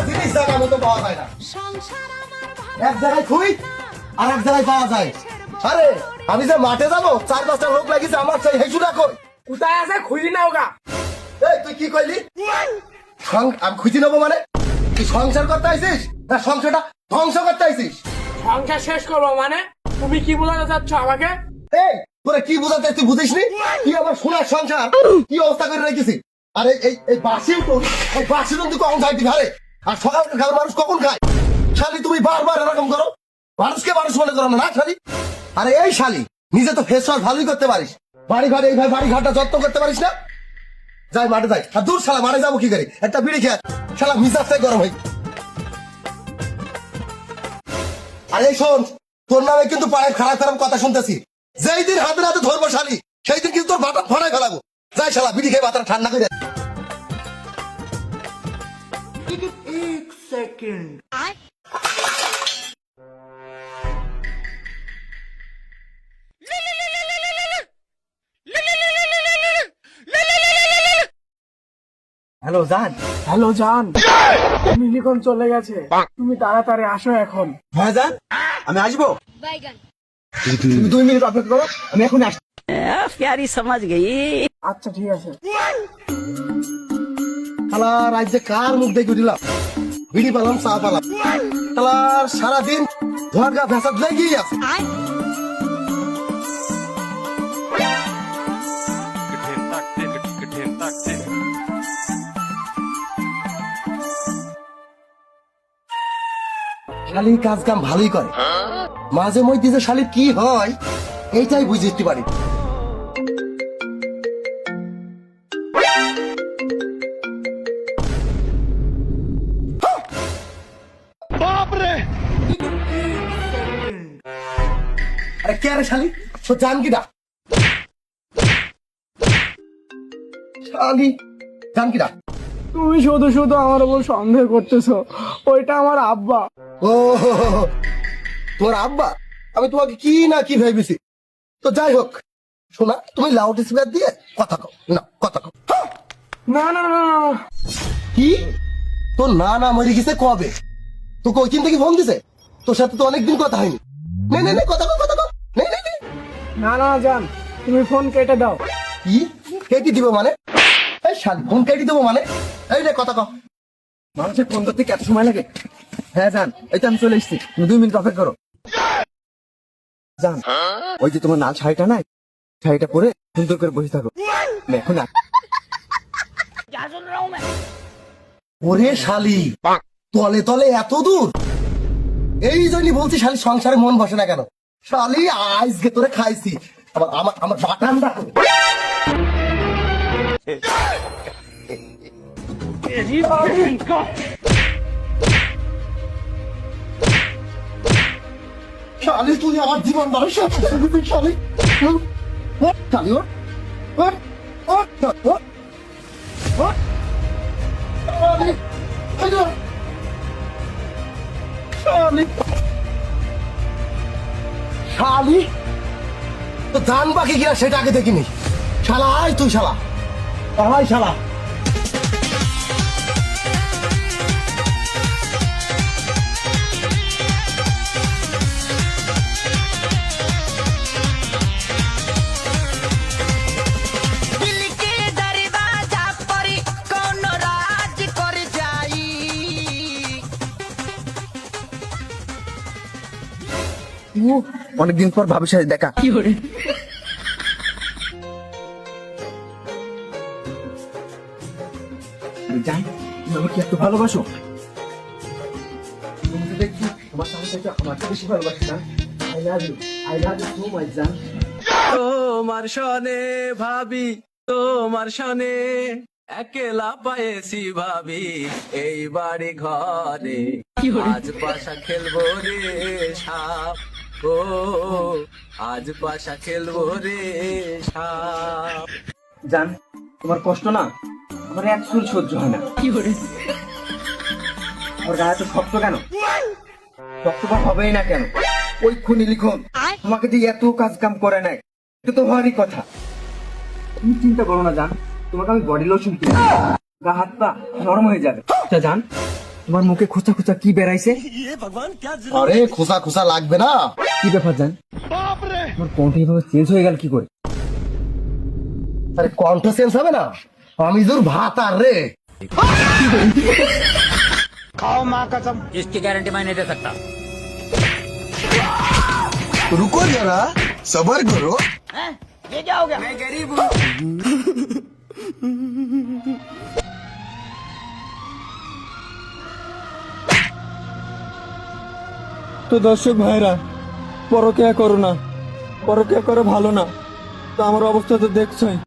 জিনিস জায়গা মতো পাওয়া যায় না। এক জায়গায় খুঁই আর এক জায়গায় পাওয়া যায়। আরে আমি যে মাঠে যাবো 4-5টা লোক লাগিয়েছে আমার সেই হেসু রাখো কোথায় আছে খুঁজি নাও গা। এই তুই কি কইলি? আমি খুঁজি নেবো মানে? তুই সংসার করতে আইছিস না সংসারটা ধ্বংস করতে আইছিস? সংসার শেষ করবো মানে? তুমি কি বোঝাতে চাচ্ছ আমাকে? এই তোরা কি বোঝাতে তুই বুঝিসনি? কি আমার সোনার সংসার কি অবস্থা করে রেখেছি? আরে এই বাসি উঠুন এই বাসি উঠুন তুই কখন খাইতি ঘরে? আর সকালকার খাবার মানুষ কখন খায়? শালি তুমি বারবার এরকম করো, মানুষকে মানুষ মনে করো না শালি? আরে এই শালি নিজে তো ফেস ওয়াশ ভালোই করতে পারিস, বাড়ি ঘরে এইভাবে বাড়ি ঘরটা যত্ন করতে পারিস না? যাই মাঠে যাই। আর দূর শালা মাঠে যাবো কি করে? একটা বিড়ি খেয়ে শালা মিজাজটাই গরম হয়। আর এই শোন, তোর নামে কিন্তু পায়ের খারাপ খারাপ কথা শুনতেছি। যেই দিন হাতে হাতে ধরবো শালি সেই দিন কিন্তু তোর বাটা ফড়াই ফেলাবো। যাই শালা বিড়ি খেয়ে বাতাটা ঠান্ডা করে। এক সেকেন্ড। হ্যালো জান। হ্যালো জান, তুমি লিখন চলে গেছে, তুমি তাড়াতাড়ি আসো এখন। হ্যাঁ জান আমি আসবো। बैगन তুমি 2 মিনিট অপেক্ষা করো, আমি এখন আসছি। प्यारी समझ गई। আচ্ছা ঠিক আছে। শালা রাজ্যে কার মুখ দেখে দিলাম, বিড়ি পালাম চা পালাম, শালার সারাদিন ধোয়ার গা ভেসাদ লেগেই আছে। শালি কাজ কাম ভালোই করে, মাঝে মধ্যে যে শালি কি হয় এইটাই বুঝতে পারি। আরে কে রে শালি, তো জান কিটা? শালি জান কিটা? তুমি শুধু শুধু আমার উপর সন্দেহ করতেছো, ওইটা আমার আব্বা। ও তোর আব্বা? আমি তোমাকে কি না কি ভেবেছি। তো যাই হোক শোনা, তুমি লাউড স্পিকার দিয়ে কথা কও না, কথা কও। না না না না। কি তোর না না মরে গেছে কবে? তোকে ওইখান থেকে ফোন দিছে? তোর সাথে তো অনেকদিন কথা হয়নি। নে নে নে কথা কও, কথা কও। নে নে নে। না না জান, তুমি ফোন কেটে দাও। কি কেটে দিব মানে? এই শালি ফোন কেটে দেবো মানে? এই রে কথা কও। মানুষের ফোন করতে এত সময় লাগে? হ্যাঁ জান, এই তো আমি চলে এসেছি, তুমি 2 মিনিট অপেক্ষা করো। জান ওই যে তোমার লাল শাড়িটা নাই, শাড়িটা পরে সুন্দর করে বসে থাকো, আমি এখন क्या सुन रहा हूँ मैं? ওরে শালি তলে তলে এত দূর, এই জন্যই বলছি শালি সংসারে মন বসে না কেন। শালি আজকে তোরে খাইছি, আমার আমার আমার বাটান রাখো। শালি তুই আমার জীবন ধরে শালি শালি শালি ওর ওর ওর ওর ওর শালি শালি শালি তো ধান বাকি কিনা সেটা আগে দেখিনি। শালা আয় তুই শালা, আয় শালা। दिल के दरवाजा पर कौन राज कर जाई? অনেকদিন পর ভাবির সাথে দেখা। জান তুমি আমাকে এত ভালোবাসো? তোমাকে দেখি তোমার সাথে থেকে আমাকে বেশি ভালোবাসি জান। I love you, I love you so much জান। তোমার সনে ভাবি, তোমার সনে একলা পায়েছি ভাবি, এই বাড়ি ঘরে আজ পাশা খেলবো রে সাপ, ও আজ পাশা খেলবো রে সাপ। জান তোমার কষ্ট না আমার এক চুল সহ্য হয় না। আমার গায়ে তো শক্ত কেন? শক্ত বা হবেই না কেন? ওই খুনি লিখন তোমাকে দিয়ে এত কাজ কাম করে নাই, এটা তো হওয়ারই কথা। তুমি চিন্তা করো না জান, তোমাকে আমি বডি লোশন কিনে গা হাত পা নরম হয়ে যাবে। আচ্ছা জান তোমার মুখে খোঁচা খোঁচা কি বেরাইছে? আরে খোসা খোসা লাগবে না। কি ব্যাপার জান? তোমার কণ্ঠ এভাবে চেঞ্জ হয়ে গেল কি করে? আরে কণ্ঠ চেঞ্জ হবে না? আমি তোর ভাত আর রে। इसकी गारंटी मैं नहीं दे सकता। रुको जरा, सबर करो। ये क्या हो गया? मैं गरीब हूँ। তো দর্শক ভাইরা, পরকিয়া করো না, পরকিয়া করে ভালো না। তো আমার অবস্থা তো দেখছই।